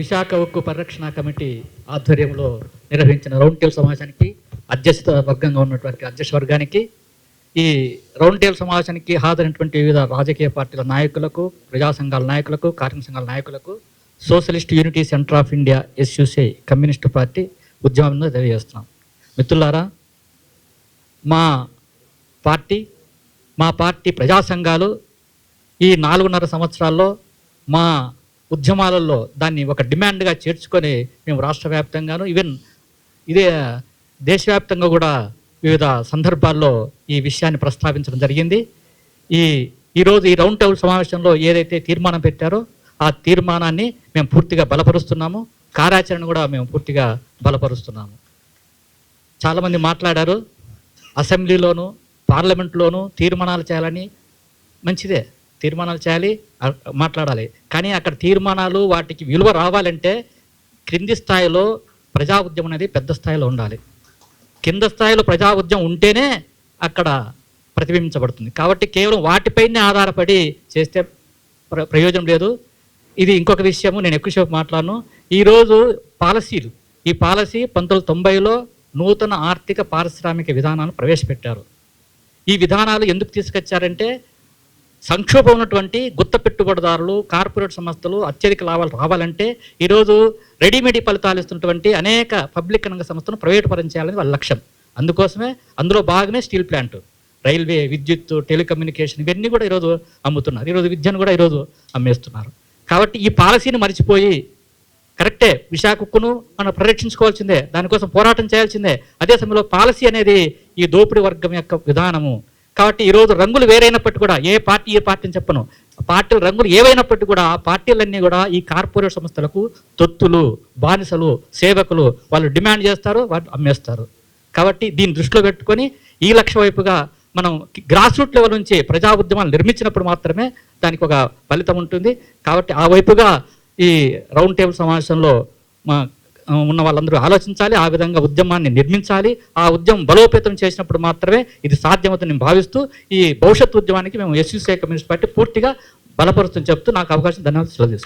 విశాఖ ఉక్కు పరిరక్షణ కమిటీ ఆధ్వర్యంలో నిర్వహించిన రౌండ్ టేబుల్ సమావేశానికి అధ్యక్ష వర్గంగా ఉన్నటువంటి అధ్యక్ష వర్గానికి, ఈ రౌండ్ టేబుల్ సమావేశానికి హాజరైనటువంటి వివిధ రాజకీయ పార్టీల నాయకులకు, ప్రజా సంఘాల నాయకులకు, కార్మిక సంఘాల నాయకులకు, socialist unity centre of India SUCI communist party ఉద్యమంలో తెలియజేస్తున్నాం. మిత్రులారా, మా పార్టీ ప్రజా సంఘాలు ఈ 4.5 సంవత్సరాల్లో మా ఉద్యమాలలో దాన్ని ఒక డిమాండ్గా చేర్చుకొని మేము రాష్ట్ర వ్యాప్తంగాను, ఈవెన్ ఇదే దేశవ్యాప్తంగా కూడా వివిధ సందర్భాల్లో ఈ విషయాన్ని ప్రస్తావించడం జరిగింది. ఈరోజు ఈ రౌండ్ టేబుల్ సమావేశంలో ఏదైతే తీర్మానం పెట్టారో ఆ తీర్మానాన్ని మేము పూర్తిగా బలపరుస్తున్నాము. కార్యాచరణ కూడా మేము పూర్తిగా బలపరుస్తున్నాము. చాలామంది మాట్లాడారు, అసెంబ్లీలోను పార్లమెంట్లోనూ తీర్మానాలు చేయాలని. మంచిదే, తీర్మానాలు చేయాలి, మాట్లాడాలి. కానీ అక్కడ తీర్మానాలు వాటికి విలువ రావాలంటే క్రింది స్థాయిలో ప్రజా ఉద్యమం అనేది పెద్ద స్థాయిలో ఉండాలి. కింద స్థాయిలో ప్రజా ఉద్యమం ఉంటేనే అక్కడ ప్రతిబింబించబడుతుంది. కాబట్టి కేవలం వాటిపైనే ఆధారపడి చేస్తే ప్రయోజనం లేదు. ఇది ఇంకొక విషయము, నేను ఎక్కువసేపు మాట్లాడను. ఈరోజు ఈ పాలసీ 1990లో నూతన ఆర్థిక పారిశ్రామిక విధానాలను ప్రవేశపెట్టారు. ఈ విధానాలు ఎందుకు తీసుకొచ్చారంటే సంక్షోభం ఉన్నటువంటి గుత్త పెట్టుబడిదారులు, కార్పొరేట్ సంస్థలు అత్యధిక లాభాలు రావాలంటే ఈరోజు రెడీమేడ్ ఫలితాలు ఇస్తున్నటువంటి అనేక పబ్లిక్ రంగ సంస్థలను ప్రైవేట్ పరం చేయాలని వాళ్ళ లక్ష్యం. అందుకోసమే అందులో భాగమే స్టీల్ ప్లాంట్, రైల్వే, విద్యుత్, టెలికమ్యూనికేషన్ ఇవన్నీ కూడా ఈరోజు అమ్ముతున్నారు. ఈరోజు విద్యను కూడా ఈరోజు అమ్మేస్తున్నారు. కాబట్టి ఈ పాలసీని మర్చిపోయి, కరెక్టే విశాఖ ఉక్కును మనం పరిరక్షించుకోవాల్సిందే, దానికోసం పోరాటం చేయాల్సిందే. అదే సమయంలో పాలసీ అనేది ఈ దోపిడీ వర్గం యొక్క విధానము. కాబట్టి ఈరోజు రంగులు వేరైనప్పటికీ కూడా ఏ పార్టీని చెప్పను, పార్టీల రంగులు ఏవైనప్పటికీ కూడా ఆ పార్టీలన్నీ కూడా ఈ కార్పొరేట్ సంస్థలకు తొత్తులు, బానిసలు, సేవకులు. వాళ్ళు డిమాండ్ చేస్తారు, వాళ్ళు అమ్మేస్తారు. కాబట్టి దీన్ని దృష్టిలో పెట్టుకొని ఈ లక్ష్య వైపుగా మనం గ్రాస్ రూట్ లెవెల్ నుంచి ప్రజా ఉద్యమాలు నిర్మించినప్పుడు మాత్రమే దానికి ఒక ఫలితం ఉంటుంది. కాబట్టి ఆ వైపుగా ఈ రౌండ్ టేబుల్ సమావేశంలో ఉన్న వాళ్ళందరూ ఆలోచించాలి, ఆ విధంగా ఉద్యమాన్ని నిర్మించాలి. ఆ ఉద్యమం బలోపేతం చేసినప్పుడు మాత్రమే ఇది సాధ్యమవుతుందని భావిస్తూ ఈ భవిష్యత్ ఉద్యమానికి మేము SUCI కమ్యూనిస్ట్ పార్టీ పూర్తిగా బలపరుస్తుందని చెప్తూ నాకు అవకాశం ధన్యవాదాలు.